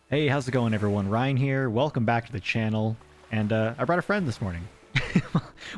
Hey, how's it going, everyone? Ryan here. Welcome back to the channel. And I brought a friend this morning.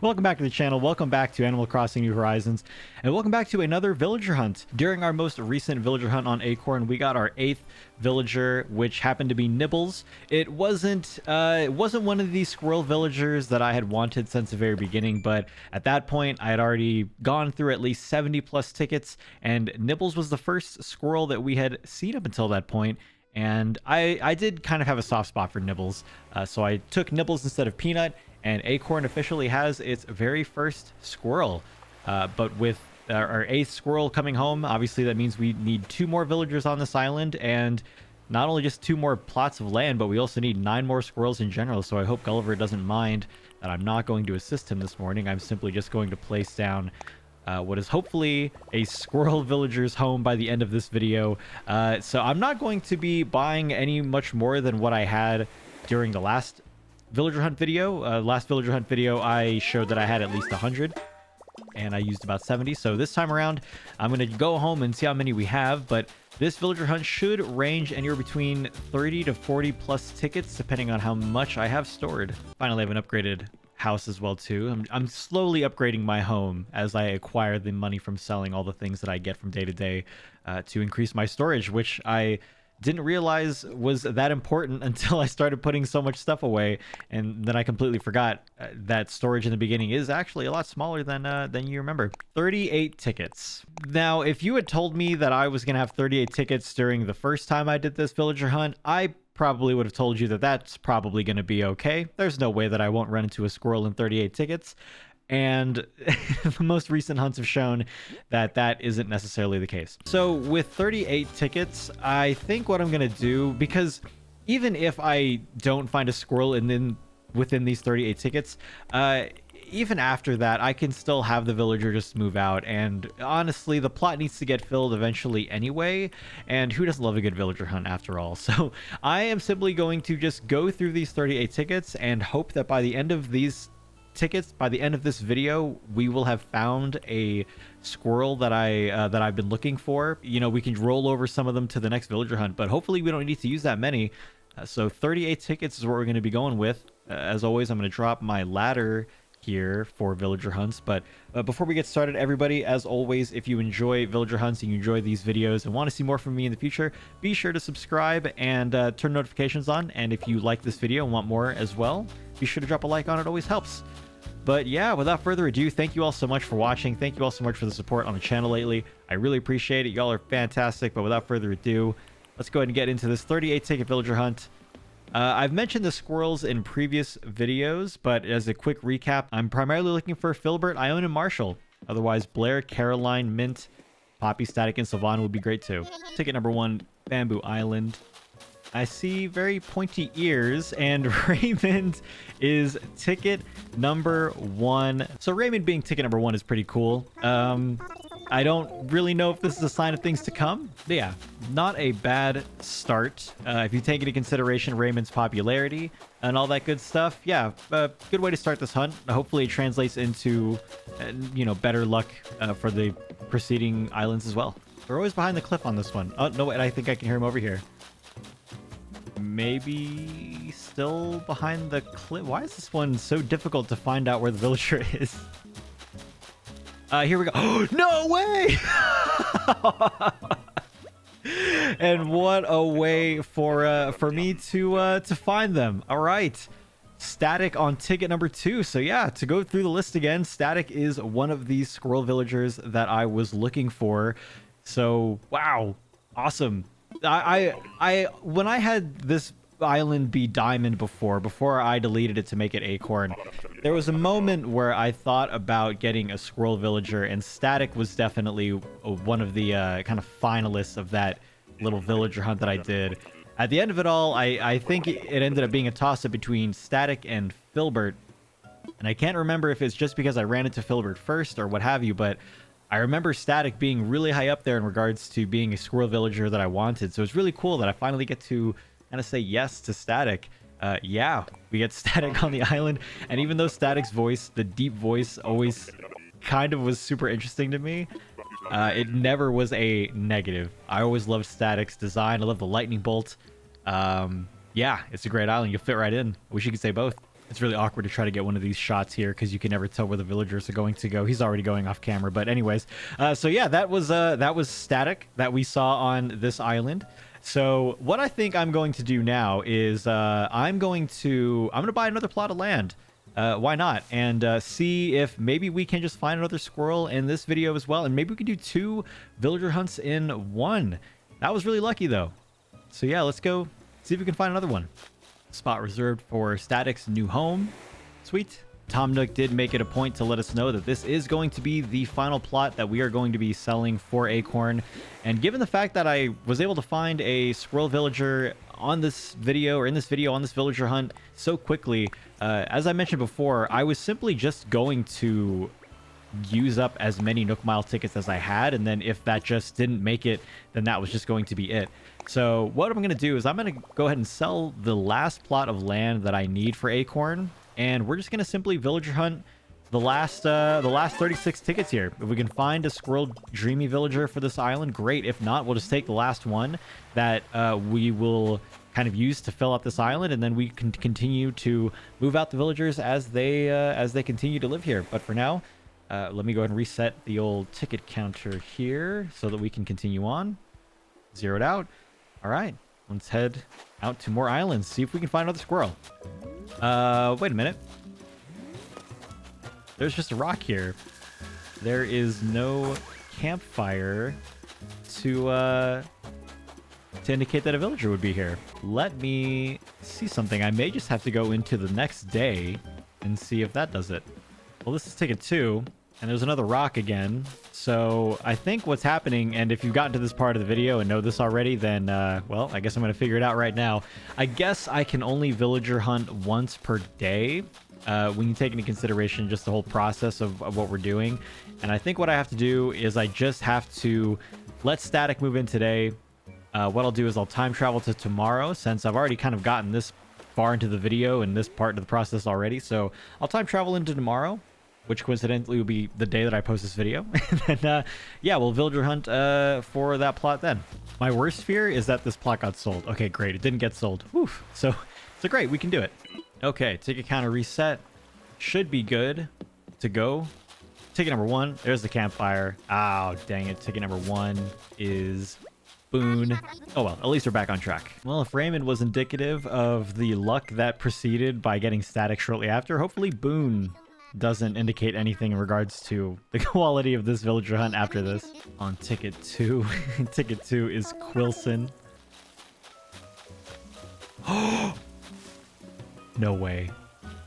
Welcome back to the channel. Welcome back to Animal Crossing New Horizons. And welcome back to another villager hunt. During our most recent villager hunt on Acorn, we got our 8th villager, which happened to be Nibbles. It wasn't one of these squirrel villagers that I had wanted since the very beginning, but at that point, I had already gone through at least 70 plus tickets, and Nibbles was the first squirrel that we had seen up until that point. And I did kind of have a soft spot for Nibbles, so I took Nibbles instead of Peanut, and Acorn officially has its very first squirrel. But with our 8th squirrel coming home, obviously that means we need 2 more villagers on this island, and not only just 2 more plots of land, but we also need 9 more squirrels in general. So I hope Gulliver doesn't mind that I'm not going to assist him this morning. I'm simply just going to place down what is hopefully a squirrel villager's home by the end of this video. So I'm not going to be buying any much more than what I had during the last villager hunt video. Last villager hunt video, I showed that I had at least 100, and I used about 70. So this time around, I'm going to go home and see how many we have. But this villager hunt should range anywhere between 30 to 40 plus tickets, depending on how much I have stored. Finally, I have an upgraded house as well too. I'm slowly upgrading my home as I acquire the money from selling all the things that I get from day to day to increase my storage, which I didn't realize was that important until I started putting so much stuff away, and then I completely forgot that storage in the beginning is actually a lot smaller than you remember. 38 tickets. Now, if you had told me that I was gonna have 38 tickets during the first time I did this villager hunt, I probably would have told you that that's probably going to be okay. There's no way that I won't run into a squirrel in 38 tickets. And the most recent hunts have shown that that isn't necessarily the case. So with 38 tickets, I think what I'm going to do, because even if I don't find a squirrel within these 38 tickets, even after that, I can still have the villager just move out. And honestly, the plot needs to get filled eventually anyway. And who doesn't love a good villager hunt after all? So I am simply going to just go through these 38 tickets and hope that by the end of these tickets, by the end of this video, we will have found a squirrel that I've been looking for. You know, we can roll over some of them to the next villager hunt, but hopefully we don't need to use that many. So 38 tickets is what we're going to be going with. As always, I'm going to drop my ladder here for villager hunts. But before we get started, everybody, as always, if you enjoy villager hunts and you enjoy these videos and want to see more from me in the future, be sure to subscribe and turn notifications on. And if you like this video and want more as well, be sure to drop a like on it. Always helps. But yeah, without further ado, thank you all so much for watching. Thank you all so much for the support on the channel lately. I really appreciate it. Y'all are fantastic. But without further ado, let's go ahead and get into this 38 ticket villager hunt. I've mentioned the squirrels in previous videos, but as a quick recap, I'm primarily looking for Filbert, Ione, and Marshall. Otherwise, Blair, Caroline, Mint, Poppy, Static, and Sylvana would be great too. Ticket number 1, Bamboo Island. I see very pointy ears, and Raymond is ticket number 1. So Raymond being ticket number 1 is pretty cool. I don't really know if this is a sign of things to come, but yeah, not a bad start. If you take into consideration Raymond's popularity and all that good stuff, yeah, good way to start this hunt. Hopefully it translates into, better luck for the preceding islands as well. They're always behind the cliff on this one. Oh, no, wait, I think I can hear him over here. Maybe still behind the cliff. Why is this one so difficult to find out where the villager is? Here we go. Oh, no way! And what a way for me to find them. All right, Static on ticket number 2. So yeah, to go through the list again, Static is one of these squirrel villagers that I was looking for. So wow, awesome. I when I had this island be diamond before I deleted it to make it acorn, there was a moment where I thought about getting a squirrel villager, and Static was definitely one of the kind of finalists of that little villager hunt that I did. At the end of it all, I think it ended up being a toss-up between Static and Filbert, and I can't remember if it's just because I ran into Filbert first or what have you, but I remember Static being really high up there in regards to being a squirrel villager that I wanted. So it's really cool that I finally get to kind of say yes to Static. Yeah, we get Static on the island. And even though Static's voice, the deep voice, always kind of was super interesting to me, it never was a negative. I always loved Static's design. I love the lightning bolt. Yeah, it's a great island. You'll fit right in. I wish you could say both. It's really awkward to try to get one of these shots here because you can never tell where the villagers are going to go. He's already going off camera, but anyways. So yeah, that was static that we saw on this island. So what I think I'm going to do now is I'm going to buy another plot of land. Why not? And see if maybe we can just find another squirrel in this video as well. And maybe we can do 2 villager hunts in 1. That was really lucky though. So yeah, let's go see if we can find another one. Spot reserved for Static's new home. Sweet. Tom Nook did make it a point to let us know that this is going to be the final plot that we are going to be selling for Acorn. And given the fact that I was able to find a squirrel villager on this video, or in this video on this villager hunt so quickly, as I mentioned before, I was simply just going to use up as many Nook Mile tickets as I had, and then if that just didn't make it, then that was just going to be it. So what I'm going to do is I'm going to go ahead and sell the last plot of land that I need for Acorn, and we're just going to simply villager hunt the last 36 tickets here. If we can find a squirrel dreamy villager for this island, great. If not, we'll just take the last one that we will kind of use to fill out this island, and then we can continue to move out the villagers as they continue to live here. But for now, let me go ahead and reset the old ticket counter here so that we can continue on. Zeroed out. All right, let's head out to more islands, see if we can find another squirrel. Wait a minute. There's just a rock here. There is no campfire to indicate that a villager would be here. Let me see something. I may just have to go into the next day and see if that does it. Well, this is ticket 2. And there's another rock again. So I think what's happening, and if you've gotten to this part of the video and know this already, then, well, I guess I'm going to figure it out right now. I guess I can only villager hunt once per day when you take into consideration just the whole process of what we're doing. And I think what I have to do is I just have to let Static move in today. What I'll do is I'll time travel to tomorrow, since I've already kind of gotten this far into the video and this part of the process already. So I'll time travel into tomorrow, which coincidentally will be the day that I post this video. And then, yeah, we'll villager hunt for that plot then. My worst fear is that this plot got sold. Okay, great. It didn't get sold. Whew. So great. We can do it. Okay, ticket counter reset. Should be good to go. Ticket number 1. There's the campfire. Oh, dang it. Ticket number 1 is Boone. Oh, well, at least we're back on track. Well, if Raymond was indicative of the luck that preceded by getting Static shortly after, hopefully Boone doesn't indicate anything in regards to the quality of this villager hunt after this. On ticket 2, ticket 2 is Quilson. No way.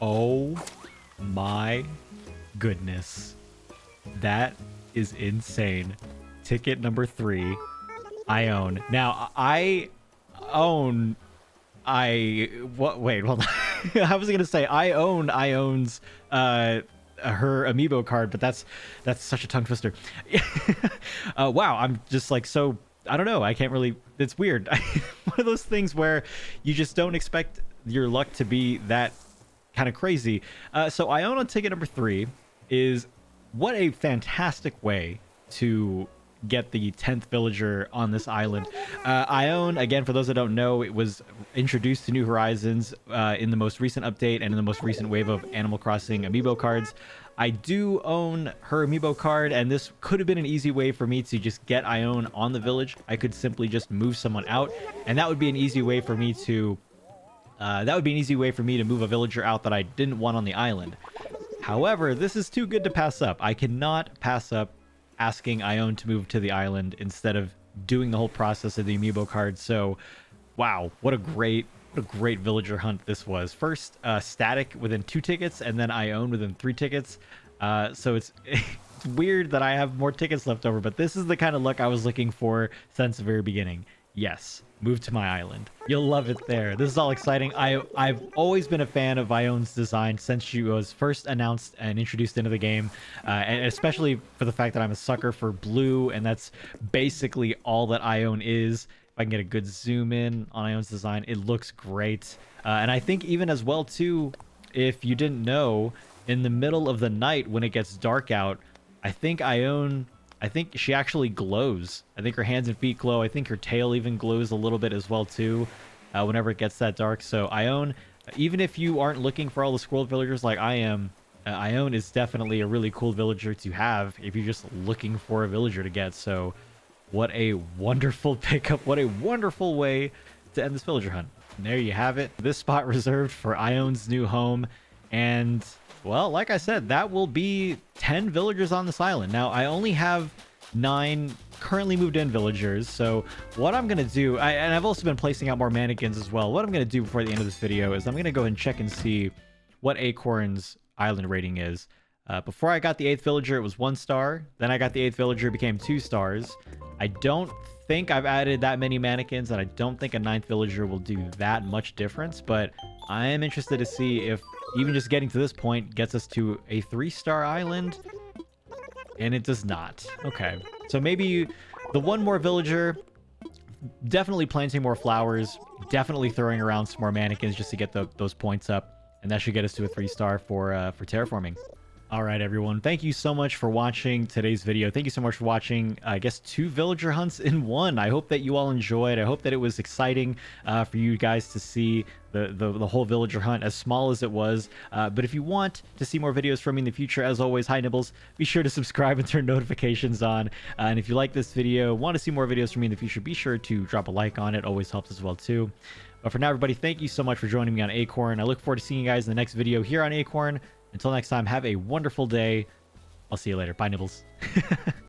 Oh my goodness. That is insane. Ticket number 3, I own. Now, wait, hold on. I was gonna say I own Ion's her amiibo card, but that's such a tongue twister. Wow, I'm just like, so I don't know. I can't really. It's weird. One of those things where you just don't expect your luck to be that kind of crazy. So Ione on ticket number 3 is what a fantastic way to get the 10th villager on this island. Ione, again, for those that don't know, it was introduced to New Horizons in the most recent update and in the most recent wave of Animal Crossing amiibo cards. I do own her amiibo card, and this could have been an easy way for me to just get Ione on the village. I could simply just move someone out, and that would be an easy way for me to move a villager out that I didn't want on the island. However, this is too good to pass up. I cannot pass up asking Ione to move to the island instead of doing the whole process of the amiibo card. So, wow, what a great villager hunt this was. First, Static within 2 tickets, and then Ione within 3 tickets. So it's weird that I have more tickets left over, but this is the kind of luck I was looking for since the very beginning. Yes, move to my island. You'll love it there. This is all exciting. I've always been a fan of Ione's design since she was first announced and introduced into the game, and especially for the fact that I'm a sucker for blue, and that's basically all that Ione is. If I can get a good zoom in on Ione's design, it looks great. And I think even as well too, if you didn't know, in the middle of the night when it gets dark out, I think she actually glows. I think her hands and feet glow. I think her tail even glows a little bit as well too. whenever it gets that dark. So Ione, even if you aren't looking for all the squirrel villagers like I am, Ione is definitely a really cool villager to have if you're just looking for a villager to get. So what a wonderful pickup. What a wonderful way to end this villager hunt. And there you have it. This spot reserved for Ione's new home. And, well, like I said, that will be 10 villagers on this island. Now, I only have 9 currently moved in villagers. So what I'm going to do, and I've also been placing out more mannequins as well. What I'm going to do before the end of this video is I'm going to go ahead and check and see what Acorn's island rating is. Before I got the 8th villager, it was 1 star. Then I got the 8th villager, it became 2 stars. I don't think I've added that many mannequins, and I don't think a 9th villager will do that much difference, but I am interested to see if even just getting to this point gets us to a 3-star island, and it does not. Okay, so maybe the 1 more villager, definitely planting more flowers, definitely throwing around some more mannequins just to get those points up, and that should get us to a 3-star for terraforming. All right, everyone. Thank you so much for watching today's video. Thank you so much for watching, I guess, 2 villager hunts in 1. I hope that you all enjoyed. I hope that it was exciting for you guys to see the whole villager hunt, as small as it was. But if you want to see more videos from me in the future, as always, hi Nibbles, be sure to subscribe and turn notifications on. And if you like this video, want to see more videos from me in the future, be sure to drop a like on it. Always helps as well, too. But for now, everybody, thank you so much for joining me on Acorn. I look forward to seeing you guys in the next video here on Acorn. Until next time, have a wonderful day. I'll see you later. Bye, Nibbles.